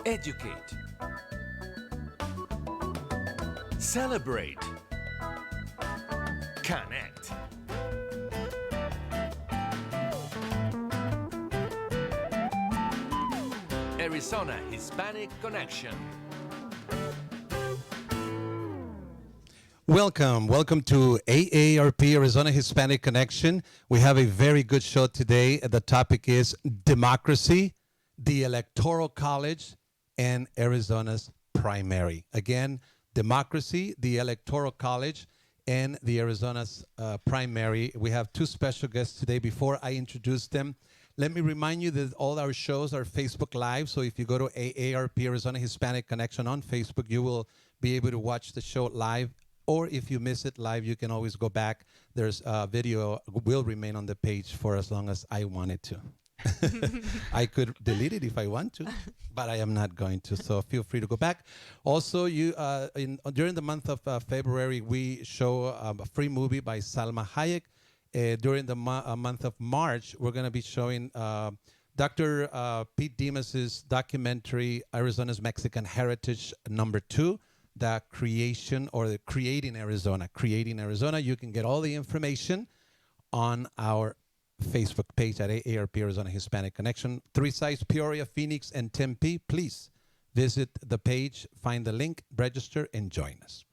Educate. Celebrate. Connect. Arizona Hispanic Connection. Welcome to AARP, Arizona Hispanic Connection. We have a very good show today. The topic is democracy, the Electoral College, and Arizona's primary. Again, democracy, the Electoral College, and the Arizona's primary. We have two special guests today. Before I introduce them, let me remind you that all our shows are Facebook Live. So if you go to AARP, Arizona Hispanic Connection on Facebook, you will be able to watch the show live. Or if you miss it live, you can always go back. There's a video will remain on the page for as long as I want it to. I could delete it if I want to, but I am not going to. So feel free to go back. Also, during the month of February, we show a free movie by Salma Hayek. During the month of March, we're going to be showing Dr. Pete Demas's documentary, Arizona's Mexican Heritage #2. The creation or the creating Arizona. You can get all the information on our Facebook page at AARP Arizona Hispanic Connection. 3 sites, Peoria, Phoenix, and Tempe. Please visit the page, find the link, register, and join us.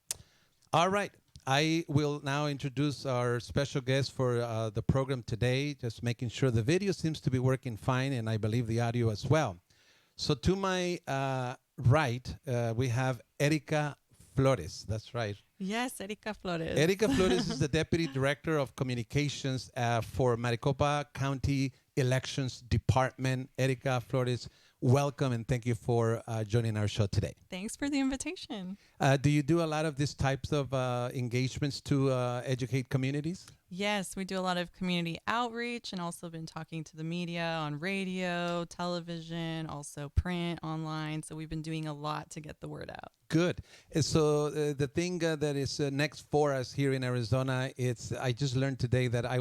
All right. I will now introduce our special guest for the program today, just making sure the video seems to be working fine, and I believe the audio as well. So to my right, we have Erika Flores. That's right. Yes, Erika Flores. Erika Flores is the Deputy Director of Communications for Maricopa County Elections Department. Erika Flores, welcome and thank you for joining our show today. Thanks for the invitation. Do you do a lot of these types of engagements to educate communities? Yes, we do a lot of community outreach and also been talking to the media on radio, television, also print, online. So we've been doing a lot to get the word out. Good. So the thing that is next for us here in Arizona, I just learned today that I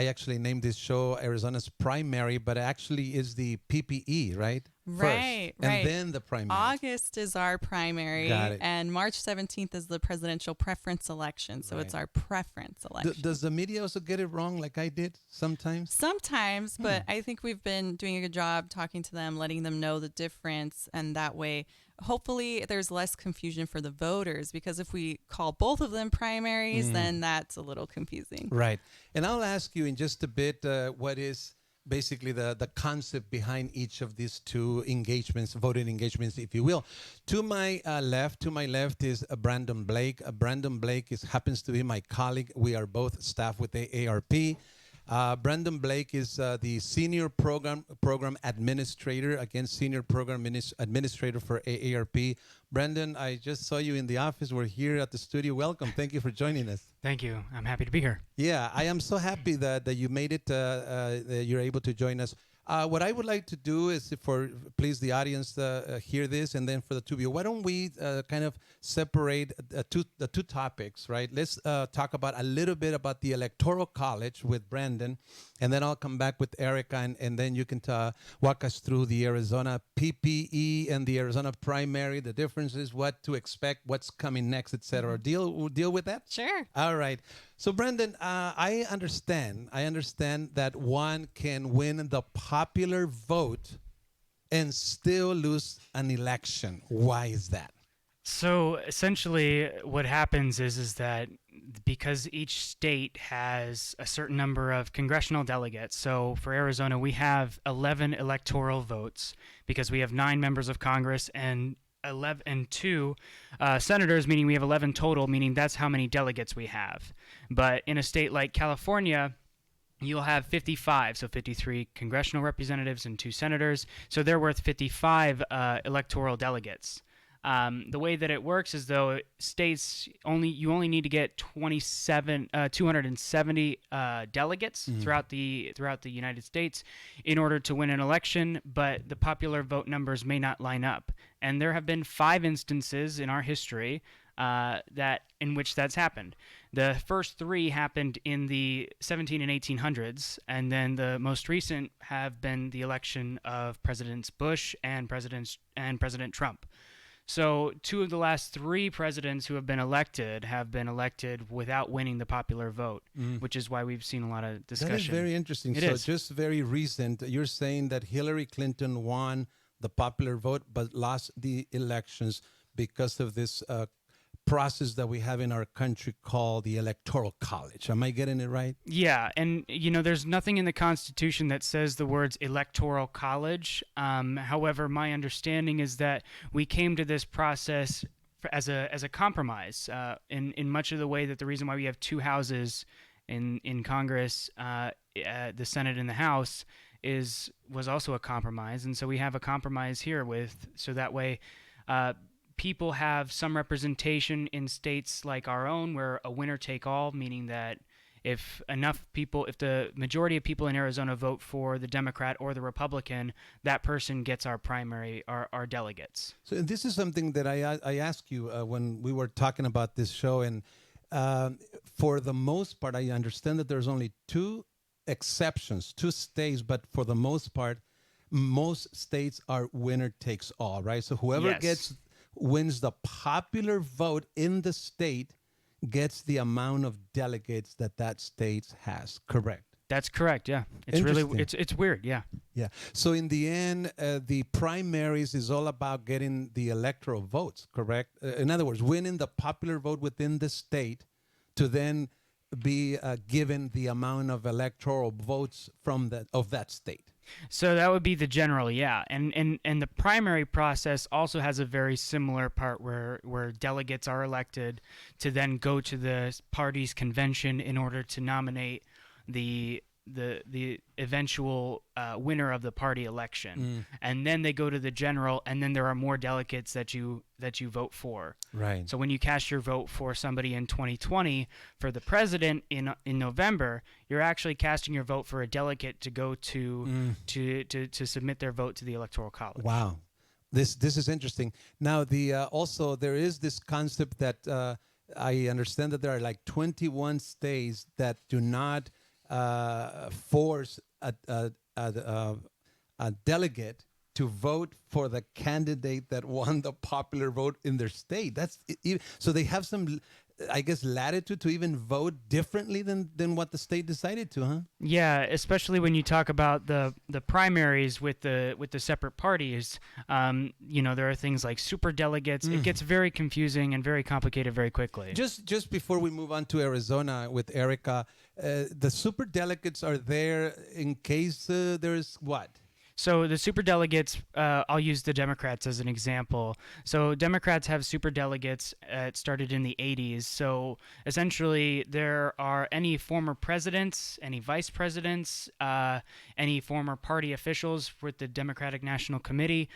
actually named this show Arizona's primary, but it actually is the PPE, right? Right, First, right. And then the primary. August is our primary, Got it. and March 17th is the presidential preference election. So It's our preference election. Does the media also get it wrong like I did sometimes? Sometimes, but I think we've been doing a good job talking to them, letting them know the difference, and that way, hopefully, there's less confusion for the voters, because if we call both of them primaries, then that's a little confusing. Right. And I'll ask you in just a bit what is basically the concept behind each of these two engagements, voting engagements, if you will. To my left is Brandon Blake. Brandon Blake happens to be my colleague. We are both staff with the AARP. Brandon Blake is the senior program administrator, senior program administrator for AARP. Brandon, I just saw you in the office. We're here at the studio. Welcome. Thank you for joining us. Thank you. I'm happy to be here. Yeah, I am so happy that you made it, that you're able to join us. What I would like to do is, please the audience hear this, and then for the two of you, why don't we kind of separate the two topics, right? Let's talk about a little bit about the Electoral College with Brandon, and then I'll come back with Erika, and then you can walk us through the Arizona PPE and the Arizona primary, the differences, what to expect, what's coming next, etc. We'll deal with that? Sure. All right. So, Brandon, I understand that one can win the popular vote and still lose an election. Why is that? So essentially what happens is that because each state has a certain number of congressional delegates, so for Arizona we have 11 electoral votes because we have 9 members of Congress and 2 senators, meaning we have 11 total, meaning that's how many delegates we have. But in a state like California, you'll have 55, so 53 congressional representatives and 2 senators. So they're worth 55 electoral delegates. The way that it works is though states you only need to get 270 delegates throughout the United States in order to win an election, but the popular vote numbers may not line up. And there have been 5 instances in our history in which that's happened. The first three happened in the 17 and 1800s, and then the most recent have been the election of Presidents Bush and President Trump. So two of the last three presidents who have been elected without winning the popular vote, which is why we've seen a lot of discussion. That is very interesting. It so is. just very recent, you're saying that Hillary Clinton won the popular vote but lost the elections because of this process that we have in our country called the Electoral College. Am I getting it right? Yeah, and there's nothing in the Constitution that says the words Electoral College. However, my understanding is that we came to this process as a compromise in much of the way that the reason why we have two houses in Congress, the Senate and the House, was also a compromise, and so we have a compromise here so that way. People have some representation in states like our own where a winner take all, meaning that if the majority of people in Arizona vote for the Democrat or the Republican, that person gets our primary, our delegates. So this is something that I asked you when we were talking about this show, and for the most part, I understand that there's only two exceptions, two states, but for the most part, most states are winner takes all, right? So whoever wins the popular vote in the state gets the amount of delegates that state has. Correct? That's correct. Yeah, it's really it's weird. Yeah. Yeah. So in the end, the primaries is all about getting the electoral votes. Correct? In other words, winning the popular vote within the state to then be given the amount of electoral votes of that state. So that would be the general, yeah. And the primary process also has a very similar part where delegates are elected to then go to the party's convention in order to nominate the eventual winner of the party election. And then they go to the general, and then there are more delegates that you vote for. Right. So when you cast your vote for somebody in 2020 for the president in November, you're actually casting your vote for a delegate to go to submit their vote to the Electoral College. Wow. This is interesting. Now also there is this concept that I understand that there are like 21 states that do not force a delegate to vote for the candidate that won the popular vote in their state. So they have some, I guess, latitude to even vote differently than what the state decided to, huh? Yeah, especially when you talk about the primaries with the separate parties. There are things like superdelegates. It gets very confusing and very complicated very quickly. Just before we move on to Arizona with Erika, the superdelegates are there in case there's what? So the superdelegates, I'll use the Democrats as an example. So Democrats have superdelegates. It started in the 80s. So essentially, there are any former presidents, any vice presidents, any former party officials with the Democratic National Committee.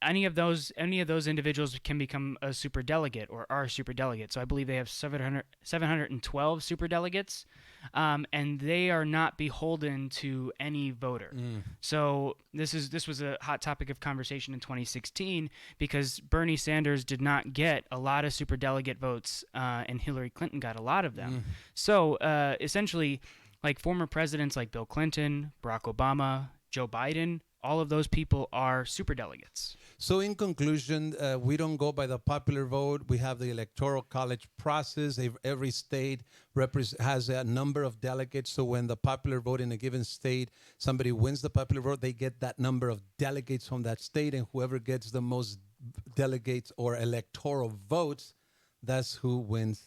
Any of those individuals can become a superdelegate or are a superdelegate. So I believe they have 712 superdelegates, and they are not beholden to any voter. So this was a hot topic of conversation in 2016 because Bernie Sanders did not get a lot of superdelegate votes, and Hillary Clinton got a lot of them. So essentially, like former presidents like Bill Clinton, Barack Obama, Joe Biden, all of those people are superdelegates. So in conclusion, we don't go by the popular vote. We have the Electoral College process. Every state has a number of delegates. So when the popular vote in a given state, somebody wins the popular vote, they get that number of delegates from that state. And whoever gets the most delegates or electoral votes, that's who wins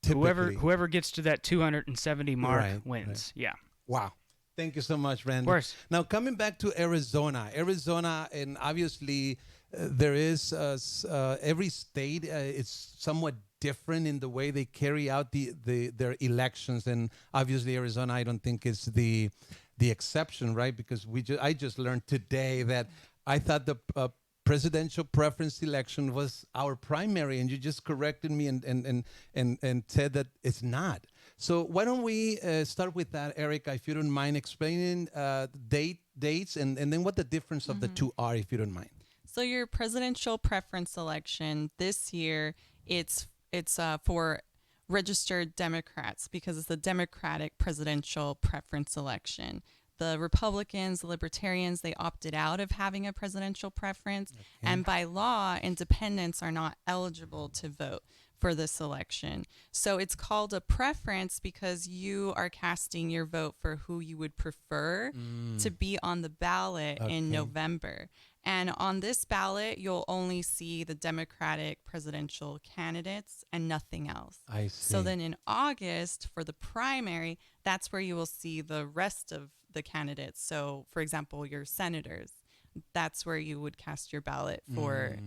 typically. Whoever gets to that 270 mark wins. Right. Yeah. Wow. Thank you so much, Randy. Of course. Now, coming back to Arizona, and obviously there is every state is somewhat different in the way they carry out their elections, and obviously Arizona, I don't think is the exception, right? Because I just learned today that I thought the presidential preference election was our primary, and you just corrected me and said that it's not. So why don't we start with that, Erika, if you don't mind explaining dates and then what the difference of the two are, if you don't mind. So your presidential preference election this year, it's for registered Democrats because it's the Democratic presidential preference election. The Republicans, the Libertarians, they opted out of having a presidential preference. Okay. And by law, independents are not eligible to vote for this election. So it's called a preference because you are casting your vote for who you would prefer to be on the ballot in November. And on this ballot, you'll only see the Democratic presidential candidates and nothing else. I see. So then in August, for the primary, that's where you will see the rest of the candidates. So, for example, your senators, that's where you would cast your ballot for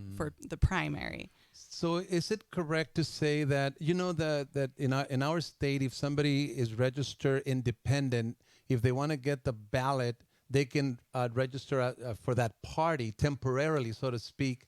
the primary. So is it correct to say that, that in our state, if somebody is registered independent, if they want to get the ballot, they can register for that party temporarily, so to speak.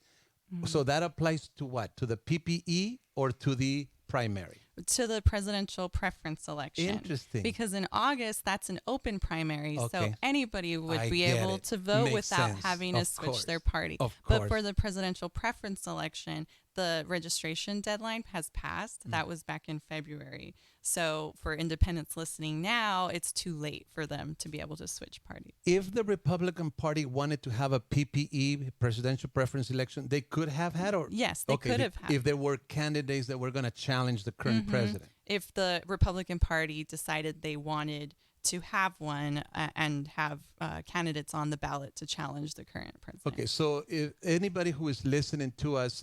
So that applies to what? To the PPE or to the primary? To the presidential preference election. Interesting. Because in August, that's an open primary. So Okay. anybody would I be get able it. to vote Makes without sense. having to Of switch course. their party. Of But course. for the presidential preference election, the registration deadline has passed. That was back in February. So for independents listening now, it's too late for them to be able to switch parties. If the Republican Party wanted to have a PPE, presidential preference election, they could have had, or Yes, they could have had. if there were candidates that were going to challenge the current president. If the Republican Party decided they wanted to have one and have candidates on the ballot to challenge the current president. Okay, so if anybody who is listening to us,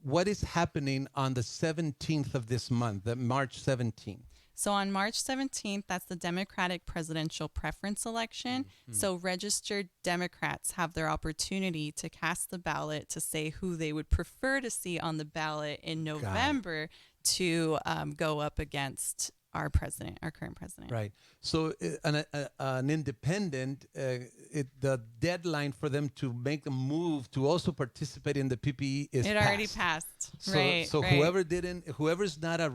what is happening on the 17th of this month, March 17th? So on March 17th, that's the Democratic presidential preference election. So registered Democrats have their opportunity to cast the ballot to say who they would prefer to see on the ballot in November to go up against our president, our current president. Right. So an independent, the deadline for them to make a move to also participate in the PPE is It already passed. So, right. so right. whoever's not a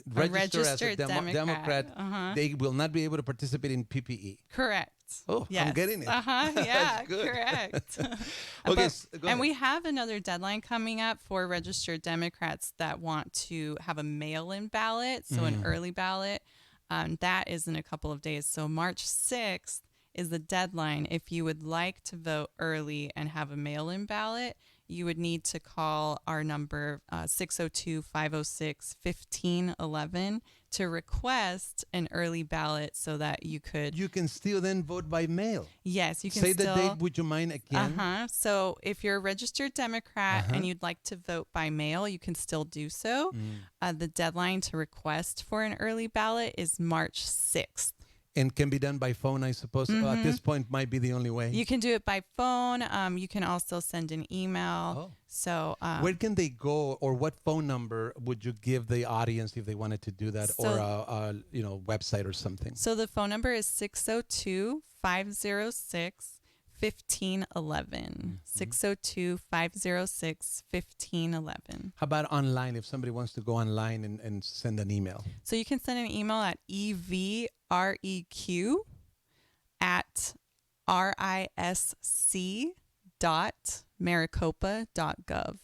registered as a registered Democrat, they will not be able to participate in PPE. Correct. Oh, yes. I'm getting it. Yeah, That's good. correct. Okay, But- go and ahead. we have another deadline coming up for registered Democrats that want to have a mail-in ballot, so an early ballot. That is in a couple of days. So March 6th is the deadline. If you would like to vote early and have a mail-in ballot, you would need to call our number 602-506-1511 to request an early ballot so that you could... You can still then vote by mail. Yes, you can Say still... the date, would you mind again? So if you're a registered Democrat and you'd like to vote by mail, you can still do so. The deadline to request for an early ballot is March 6th. And can be done by phone, I suppose. At this point, might be the only way. You can do it by phone. You can also send an email. Oh. So Where can they go, or what phone number would you give the audience if they wanted to do that, or a website or something? So the phone number is 602-506-1511. 602-506-1511. How about online, if somebody wants to go online and send an email? So you can send an email at evreq@risc.maricopa.gov.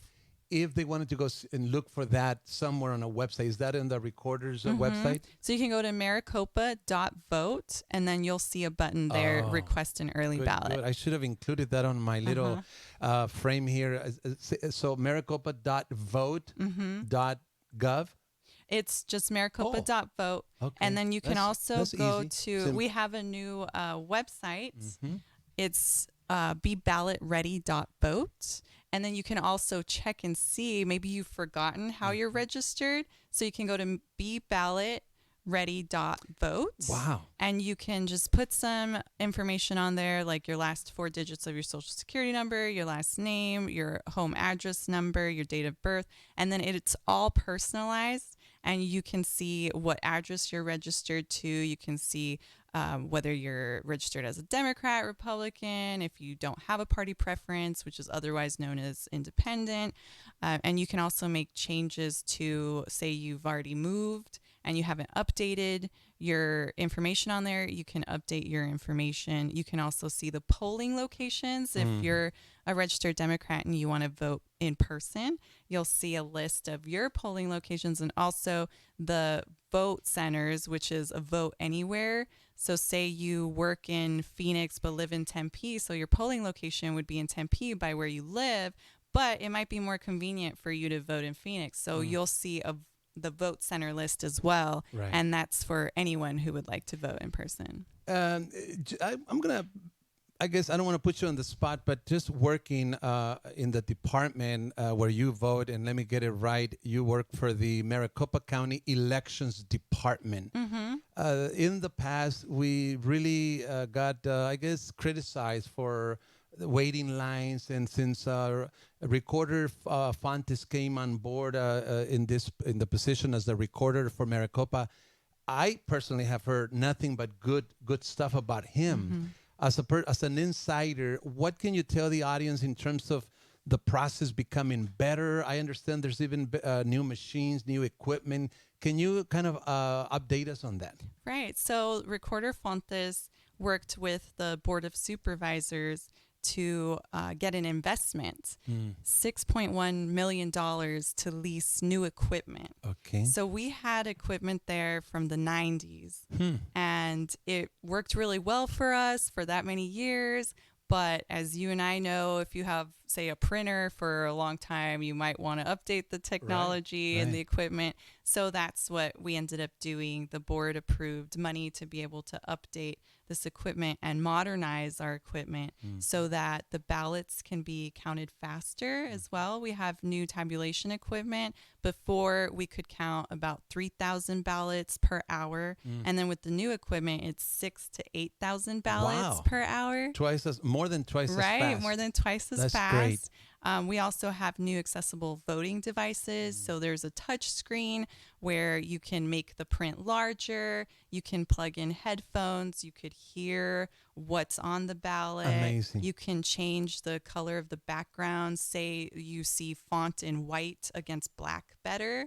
If they wanted to go and look for that somewhere on a website, is that in the recorder's website? So you can go to maricopa.vote, and then you'll see a button there, request an early ballot. Good. I should have included that on my little frame here. So maricopa.vote.gov. It's just maricopa.vote. Okay. And then you can also that's go easy. to, we have a new website. It's beballotready.vote. And then you can also check and see, maybe you've forgotten how you're registered. So you can go to beballotready.vote. Wow. And you can just put some information on there, like your last 4 digits of your social security number, your last name, your home address number, your date of birth. And then it's all personalized. And you can see what address you're registered to. You can see whether you're registered as a Democrat, Republican, if you don't have a party preference, which is otherwise known as independent. And you can also make changes to, say you've already moved and you haven't updated your information on there. You can update your information. You can also see the polling locations. If you're a registered Democrat and you want to vote in person, you'll see a list of your polling locations and also the vote centers, which is a vote anywhere. So say you work in Phoenix but live in Tempe, so your polling location would be in Tempe by where you live, but it might be more convenient for you to vote in Phoenix. So you'll see the vote center list as well, Right. and that's for anyone who would like to vote in person. I'm gonna. I guess I don't want to put you on the spot, but just working in the department where you vote, and let me get it right, you work for the Maricopa County Elections Department. In the past, we really got, I guess, criticized for the waiting lines, and since Recorder Fontes came on board in the position as the recorder for Maricopa, I personally have heard nothing but good stuff about him. As an insider, what can you tell the audience in terms of the process becoming better? I understand there's even new machines, new equipment. Can you kind of update us on that? Right. So Recorder Fontes worked with the Board of Supervisors to get an investment, $6.1 million to lease new equipment. Okay. So we had equipment there from the 90s, and it worked really well for us for that many years. But as you and I know, if you have, say, a printer for a long time, you might want to update the technology and the equipment. So that's what we ended up doing. The board approved money to be able to update this equipment and modernize our equipment so that the ballots can be counted faster as well. We have new tabulation equipment. Before, we could count about 3,000 ballots per hour. And then with the new equipment, it's 6,000 to 8,000 ballots per hour. More than twice as fast. Right, more than twice as That's fast. great. We also have new accessible voting devices. So there's a touch screen where you can make the print larger. You can plug in headphones. You could hear what's on the ballot. Amazing. You can change the color of the background. Say you see font in white against black better.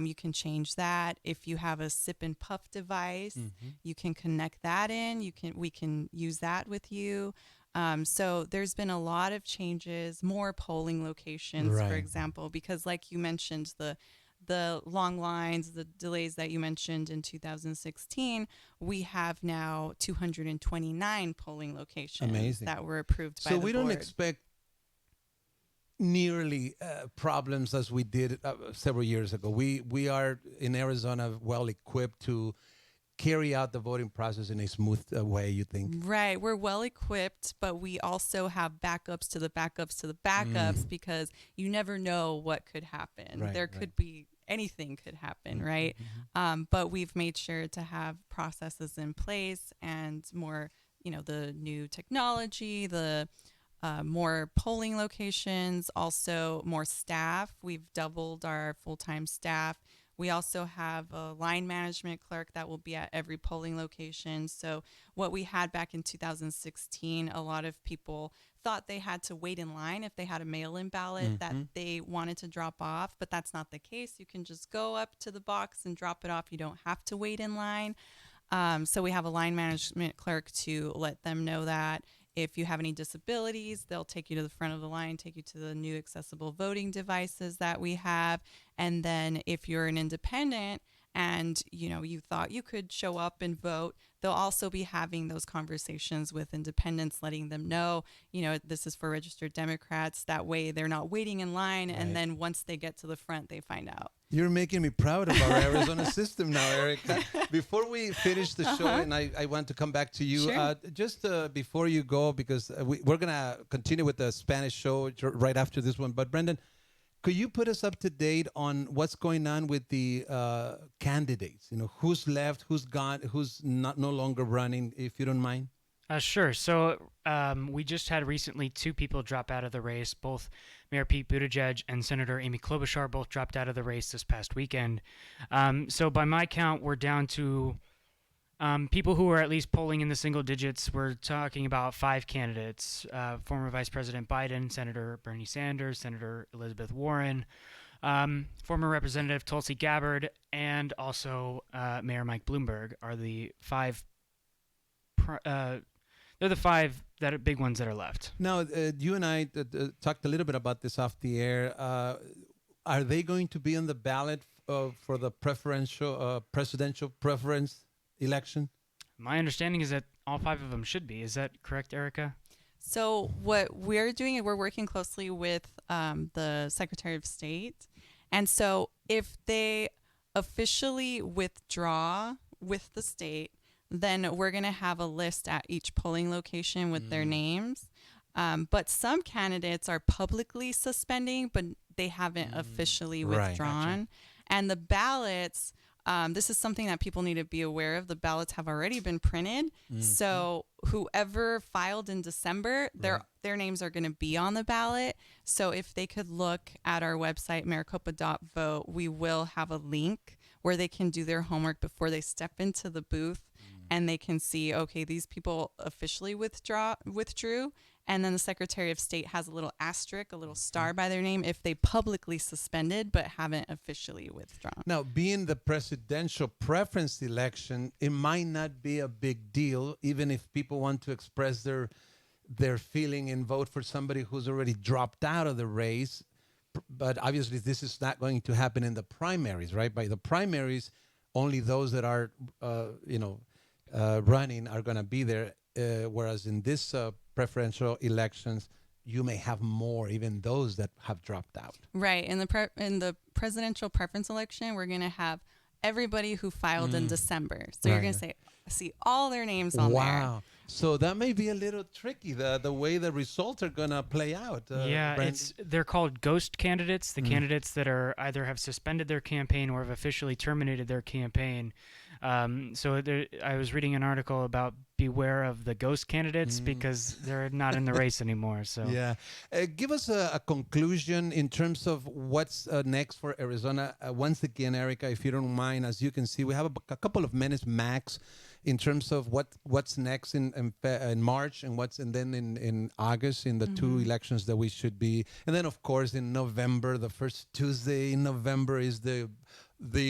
You can change that. If you have a sip and puff device, you can connect that in. We can use that with you. So there's been a lot of changes, more polling locations, for example, because like you mentioned, the long lines, the delays that you mentioned in 2016, we have now 229 polling locations that were approved by the board. So we don't expect nearly problems as we did several years ago. We are in Arizona well equipped to carry out the voting process in a smooth way, you think? Right. We're well equipped, but we also have backups to the backups to the backups because you never know what could happen. There could be anything could happen, right? But we've made sure to have processes in place and more, the new technology, the more polling locations, also more staff. We've doubled our full-time staff. We also have a line management clerk that will be at every polling location. So what we had back in 2016, a lot of people thought they had to wait in line if they had a mail-in ballot that they wanted to drop off, but that's not the case. You can just go up to the box and drop it off. You don't have to wait in line. So we have a line management clerk to let them know that. If you have any disabilities, they'll take you to the front of the line, take you to the new accessible voting devices that we have. And then if you're an independent and, you thought you could show up and vote, they'll also be having those conversations with independents, letting them know, this is for registered Democrats. That way they're not waiting in line. And then once they get to the front, they find out. You're making me proud of our Arizona system now, Erika. Before we finish the show, and I want to come back to you, just before you go, because we're going to continue with the Spanish show right after this one. But Brendan, could you put us up to date on what's going on with the candidates? Who's left, who's gone, who's no longer running, if you don't mind? Sure. So we just had recently two people drop out of the race. Both Mayor Pete Buttigieg and Senator Amy Klobuchar both dropped out of the race this past weekend. So by my count, we're down to people who are at least polling in the single digits. We're talking about 5 candidates: former Vice President Biden, Senator Bernie Sanders, Senator Elizabeth Warren, Former Representative Tulsi Gabbard, and also Mayor Mike Bloomberg are the five. They're the five that are big ones that are left. Now, you and I talked a little bit about this off the air. Are they going to be on the ballot for the presidential preference election? My understanding is that all five of them should be. Is that correct, Erika? So what we're doing is we're working closely with the Secretary of State. And so if they officially withdraw with the state, then we're going to have a list at each polling location with their names. But some candidates are publicly suspending, but they haven't officially withdrawn. Gotcha. And the ballots, this is something that people need to be aware of. The ballots have already been printed. So whoever filed in December, their names are going to be on the ballot. So if they could look at our website, maricopa.vote, we will have a link where they can do their homework before they step into the booth. And they can see, okay, these people officially withdrew. And then the Secretary of State has a little asterisk, a little star by their name if they publicly suspended but haven't officially withdrawn. Now, being the presidential preference election, it might not be a big deal, even if people want to express their feeling and vote for somebody who's already dropped out of the race. But obviously, this is not going to happen in the primaries, right? By the primaries, only those that are, running are going to be there. Whereas in this preferential elections, you may have more, even those that have dropped out. Right. In the presidential preference election, we're going to have everybody who filed in December. So you're going to see all their names on there. Wow. So that may be a little tricky, the way the results are going to play out. They're called ghost candidates, the candidates that are either have suspended their campaign or have officially terminated their campaign. I was reading an article about beware of the ghost candidates because they're not in the race anymore. So yeah, give us a conclusion in terms of what's next for Arizona. Once again, Erika, if you don't mind, as you can see, we have a couple of minutes max in terms of what's next in March and then in August in the two elections that we should be, and then of course in November, the first Tuesday in November is the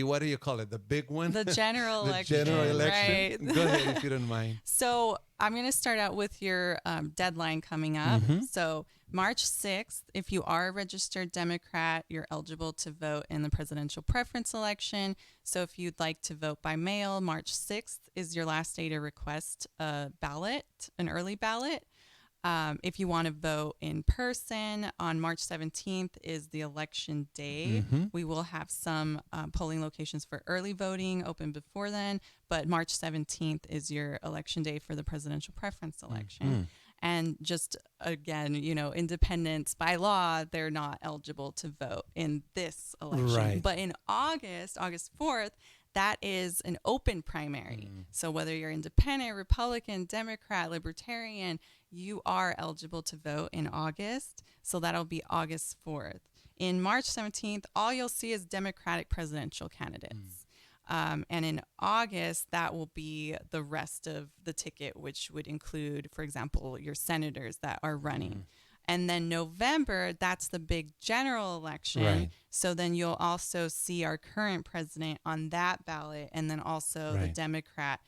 what do you call it? The big one? The general election. The general election. Right. Go ahead if you don't mind. So I'm going to start out with your deadline coming up. So March 6th, if you are a registered Democrat, you're eligible to vote in the presidential preference election. So if you'd like to vote by mail, March 6th is your last day to request a ballot, an early ballot. If you want to vote in person, on March 17th is the election day. We will have some polling locations for early voting open before then, but March 17th is your election day for the presidential preference election. And just, again, independents by law, they're not eligible to vote in this election. Right. But in August 4th, that is an open primary. So whether you're independent, Republican, Democrat, Libertarian, you are eligible to vote in August. So that'll be August 4th. In March 17th, all you'll see is Democratic presidential candidates. And in August, that will be the rest of the ticket, which would include, for example, your senators that are running. And then November, that's the big general election. Right. So then you'll also see our current president on that ballot, and then also the Democrat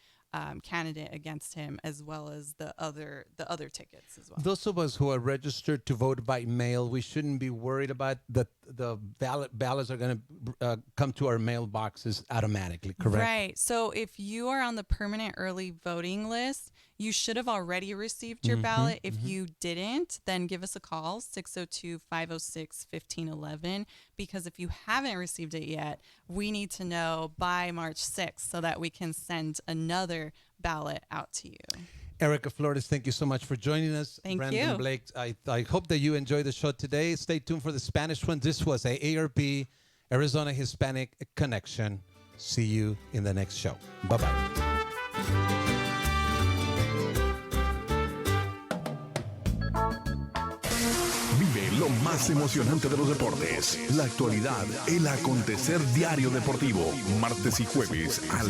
candidate against him, as well as the other tickets as well. Those of us who are registered to vote by mail, we shouldn't be worried about the ballots are going to come to our mailboxes automatically, correct? Right. So if you are on the permanent early voting list, you should have already received your ballot. If you didn't, then give us a call, 602-506-1511, because if you haven't received it yet, we need to know by March 6th so that we can send another ballot out to you. Erika Flores, thank you so much for joining us. Thank Brandon you. Blake, I hope that you enjoyed the show today. Stay tuned for the Spanish one. This was AARP, Arizona Hispanic Connection. See you in the next show. Bye-bye. Vive lo más emocionante de los deportes, la actualidad, el acontecer diario deportivo, martes y jueves a